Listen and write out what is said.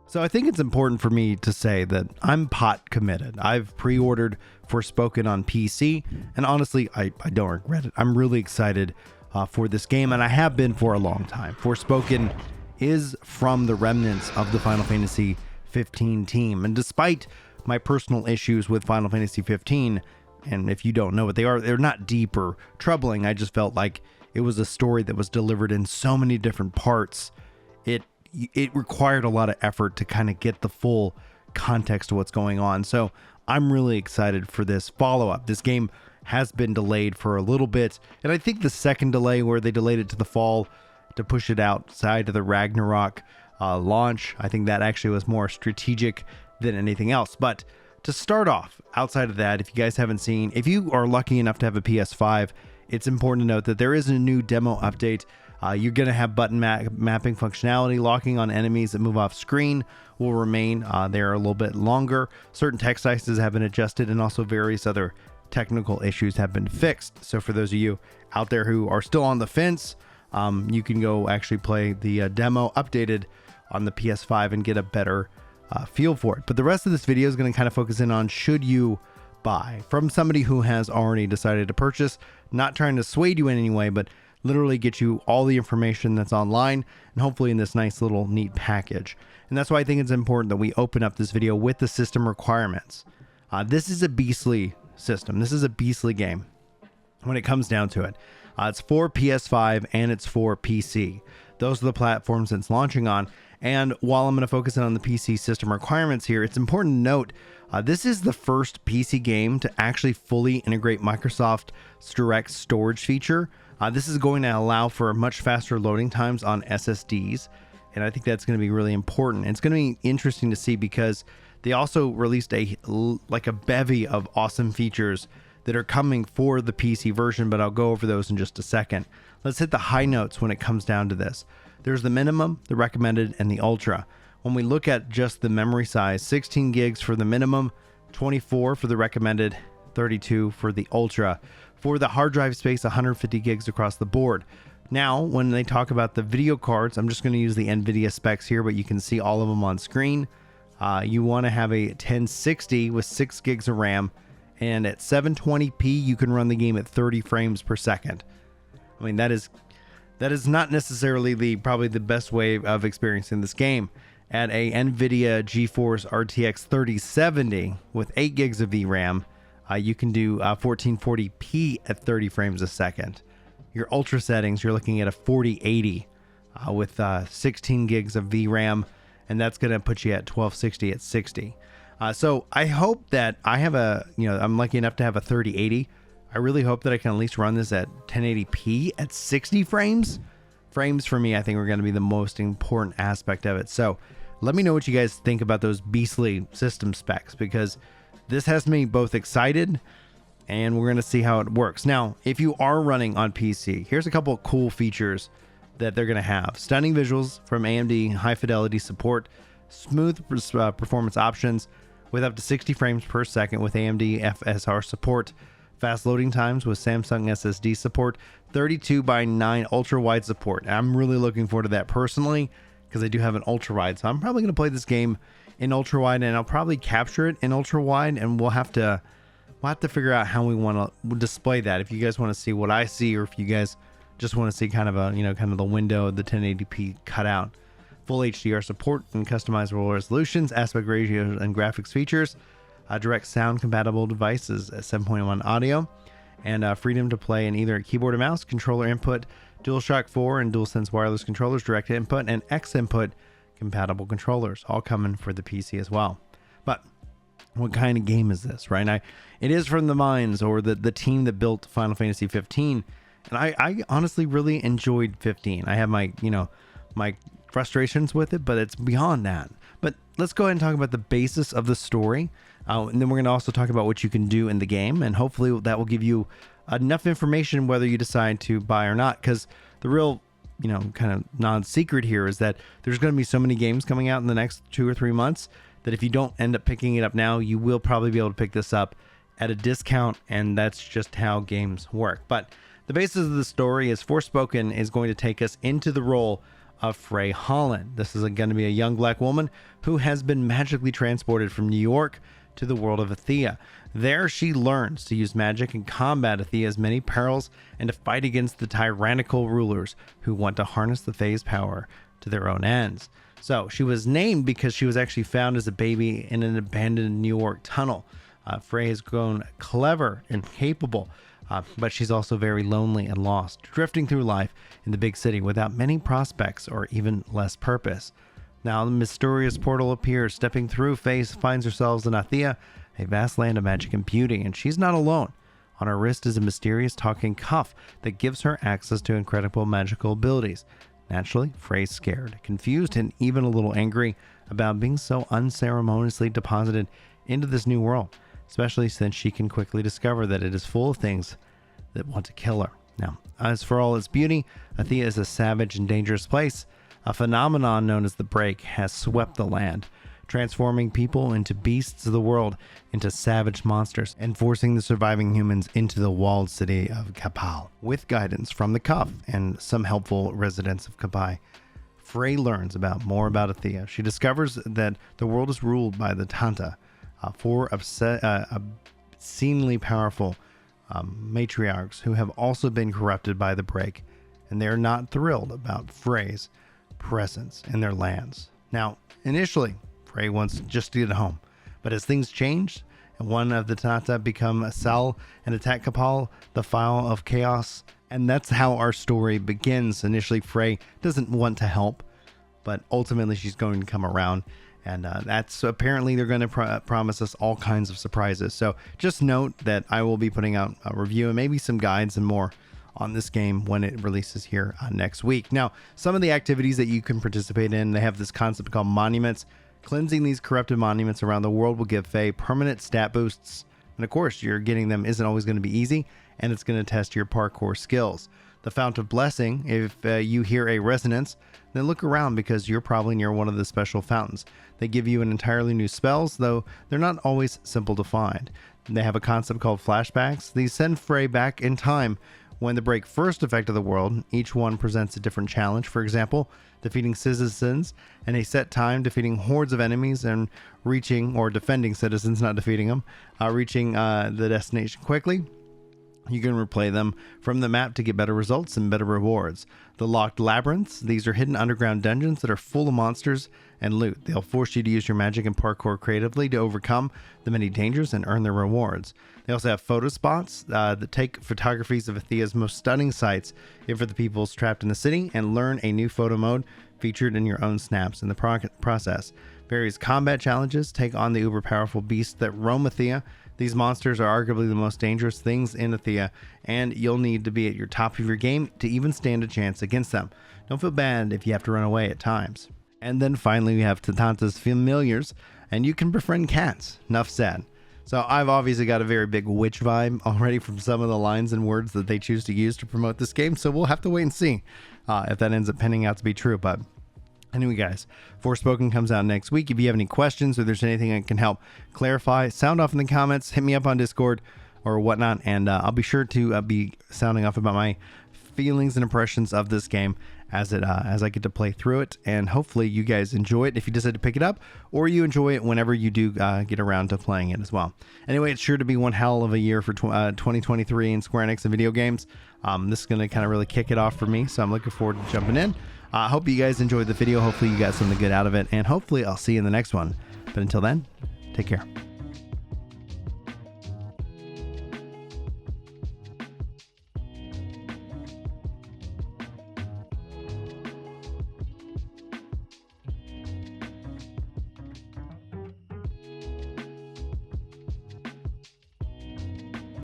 So I think it's important for me to say that I'm pot committed. I've pre-ordered Forspoken on PC, and honestly, I don't regret it. I'm really excited for this game, and I have been for a long time. Forspoken is from the remnants of the Final Fantasy 15 team, and despite my personal issues with Final Fantasy 15, and if you don't know what they are, they're not deep or troubling. I just felt like it was a story that was delivered in so many different parts. It required a lot of effort to kind of get the full context of what's going on. So I'm really excited for this follow-up. This game has been delayed for a little bit, and I think the second delay where they delayed it to the fall to push it outside of the Ragnarok launch, I think that actually was more strategic than anything else. But to start off, outside of that, if you guys haven't seen, if you are lucky enough to have a PS5, it's important to note that there is a new demo update. You're going to have button mapping functionality. Locking on enemies that move off screen will remain there a little bit longer. Certain text sizes have been adjusted, and also various other technical issues have been fixed. So for those of you out there who are still on the fence, you can go actually play the demo updated on the PS5 and get a better feel for it. But the rest of this video is going to kind of focus in on should you buy, from somebody who has already decided to purchase, not trying to sway you in any way, but literally get you all the information that's online, and hopefully in this nice little neat package. And that's why I think it's important that we open up this video with the system requirements. This is a beastly system. This is a beastly game when it comes down to it. It's for PS5 and it's for PC. Those are the platforms it's launching on. And while I'm going to focus in on the PC system requirements here, it's important to note this is the first PC game to actually fully integrate Microsoft's Direct Storage feature. This is going to allow for much faster loading times on SSDs, and I think that's going to be really important. It's going to be interesting to see because they also released a bevy of awesome features that are coming for the PC version, but I'll go over those in just a second. Let's hit the high notes when it comes down to this. There's the minimum, the recommended, and the ultra. When we look at just the memory size, 16 gigs for the minimum, 24 for the recommended, 32 for the ultra. For the hard drive space, 150 gigs across the board. Now, when they talk about the video cards, I'm just going to use the NVIDIA specs here, but you can see all of them on screen. You want to have a 1060 with 6 gigs of RAM, and at 720p, you can run the game at 30 frames per second. I mean, that is not necessarily probably the best way of experiencing this game. At a NVIDIA GeForce RTX 3070 with 8 gigs of VRAM, you can do 1440p at 30 frames a second. Your ultra settings, you're looking at a 4080 with 16 gigs of VRAM, and that's going to put you at 1260 at 60. So I hope that I have I'm lucky enough to have a 3080. I really hope that I can at least run this at 1080p at 60 frames. Frames for me, I think, are going to be the most important aspect of it. So let me know what you guys think about those beastly system specs, because this has me both excited and we're going to see how it works. Now, if you are running on PC, here's a couple of cool features that they're going to have. Stunning visuals from AMD, high fidelity support, smooth performance options with up to 60 frames per second with AMD FSR support, fast loading times with Samsung SSD support, 32:9 ultra wide support. I'm really looking forward to that personally because I do have an ultra wide, so I'm probably going to play this game in ultra wide, and I'll probably capture it in ultra wide, and we'll have to figure out how we want to display that. If you guys want to see what I see, or if you guys just want to see kind of the window of the 1080p cutout. Full HDR support and customizable resolutions, aspect ratios, and graphics features. Direct sound compatible devices, 7.1 audio, and freedom to play in either a keyboard or mouse, controller input, DualShock 4 and DualSense wireless controllers, direct input, and X input compatible controllers, all coming for the PC as well. But what kind of game is this, right? It is from the minds or the team that built Final Fantasy 15, and I honestly really enjoyed 15. I have my frustrations with it, but it's beyond that. But let's go ahead and talk about the basis of the story, and then we're going to also talk about what you can do in the game, and hopefully that will give you enough information whether you decide to buy or not, because the real kind of non-secret here is that there's going to be so many games coming out in the next 2 or 3 months that if you don't end up picking it up now, you will probably be able to pick this up at a discount, and that's just how games work. But the basis of the story is Forspoken is going to take us into the role of Frey Holland. This is going to be a young black woman who has been magically transported from New York to the world of Athea. There she learns to use magic and combat Athea's many perils and to fight against the tyrannical rulers who want to harness the Fae's power to their own ends. So she was named because she was actually found as a baby in an abandoned New York tunnel. Frey has grown clever and capable, but she's also very lonely and lost, drifting through life in the big city without many prospects or even less purpose. Now the mysterious portal appears. Stepping through, Faye finds herself in Athea, a vast land of magic and beauty, and she's not alone. On her wrist is a mysterious talking cuff that gives her access to incredible magical abilities. Naturally, Frey's scared, confused, and even a little angry about being so unceremoniously deposited into this new world, especially since she can quickly discover that it is full of things that want to kill her. Now, as for all its beauty, Athea is a savage and dangerous place. A phenomenon known as the Break has swept the land, transforming people into beasts of the world, into savage monsters, and forcing the surviving humans into the walled city of Kapal. With guidance from the Cuff and some helpful residents of Kapai, Frey learns more about Athea. She discovers that the world is ruled by the Tanta, four obscenely powerful matriarchs who have also been corrupted by the Break, and they are not thrilled about Frey's presence in their lands. Now, initially, Frey wants just to get home, but as things change and one of the Tanta become a cell and attack Kapal, the File of Chaos, and that's how our story begins. Initially, Frey doesn't want to help, but ultimately she's going to come around, and that's apparently they're going to promise us all kinds of surprises. So just note that I will be putting out a review and maybe some guides and more on this game when it releases here next week. Now, some of the activities that you can participate in, they have this concept called monuments. Cleansing these corrupted monuments around the world will give Faye permanent stat boosts. And of course, you're getting them isn't always going to be easy, and it's going to test your parkour skills. The Fount of Blessing, if you hear a resonance, then look around because you're probably near one of the special fountains. They give you an entirely new spells, though they're not always simple to find. They have a concept called flashbacks. These send Frey back in time when the Break first affected the world. Each one presents a different challenge. For example, defeating citizens in a set time, defeating hordes of enemies, and defending citizens, not defeating them, reaching the destination quickly. You can replay them from the map to get better results and better rewards. The Locked Labyrinths, these are hidden underground dungeons that are full of monsters and loot. They'll force you to use your magic and parkour creatively to overcome the many dangers and earn their rewards. They also have photo spots that take photographies of Athea's most stunning sights for the peoples trapped in the city, and learn a new photo mode featured in your own snaps in the process. Various combat challenges take on the uber powerful beasts that roam Athea. These monsters are arguably the most dangerous things in Athea, and you'll need to be at your top of your game to even stand a chance against them. Don't feel bad if you have to run away at times. And then finally we have Tatanta's Familiars, and you can befriend cats. Enough said. So I've obviously got a very big witch vibe already from some of the lines and words that they choose to use to promote this game, so we'll have to wait and see if that ends up panning out to be true. But anyway, guys, Forspoken comes out next week. If you have any questions or there's anything I can help clarify, sound off in the comments, hit me up on Discord or whatnot, and I'll be sure to be sounding off about my feelings and impressions of this game as I get to play through it, and hopefully you guys enjoy it if you decide to pick it up, or you enjoy it whenever you do get around to playing it as well. Anyway, it's sure to be one hell of a year for 2023 in Square-Enix and video games. This is going to kind of really kick it off for me, so I'm looking forward to jumping in. I hope you guys enjoyed the video. Hopefully you got something good out of it, and hopefully I'll see you in the next one. But until then, take care.